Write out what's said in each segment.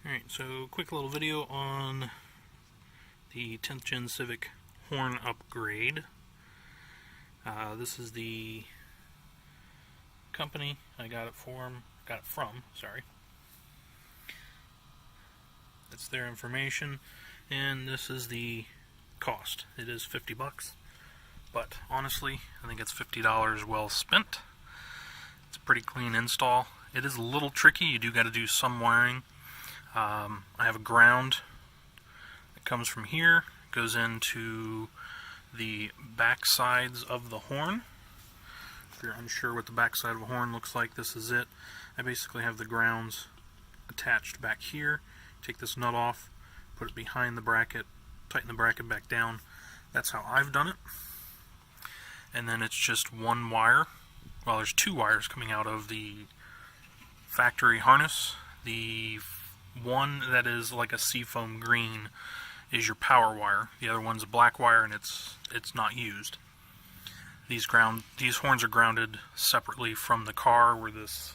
Alright, so quick little video on the 10th Gen Civic horn upgrade. This is the company I got it from. It's their information, and this is the cost. It is $50, but honestly, I think it's $50 well spent. It's a pretty clean install. It is a little tricky. You do got to do some wiring. I have a ground that comes from here, goes into the back sides of the horn. If you're unsure what the back side of a horn looks like, this is it. I basically have the grounds attached back here. Take this nut off, put it behind the bracket, tighten the bracket back down. That's how I've done it. And then it's just one wire. Well, there's two wires coming out of the factory harness. The one that is like a seafoam green is your power wire. The other one's a black wire, and it's not used. These horns are grounded separately from the car, where this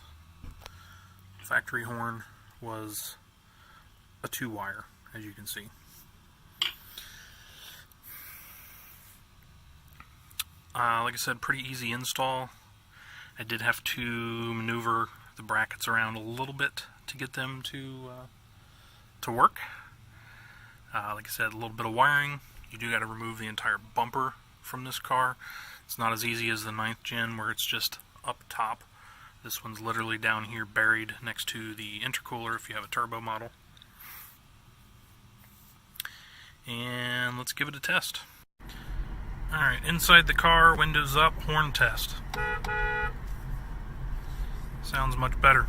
factory horn was a 2-wire, as you can see. Like I said, pretty easy install. I did have to maneuver the brackets around a little bit to get them to work. Like I said, a little bit of wiring. You do got to remove the entire bumper from this car. It's not as easy as the 9th Gen, where it's just up top. This one's literally down here, buried next to the intercooler if you have a turbo model. And let's give it a test. Alright, inside the car, windows up, horn test. Sounds much better.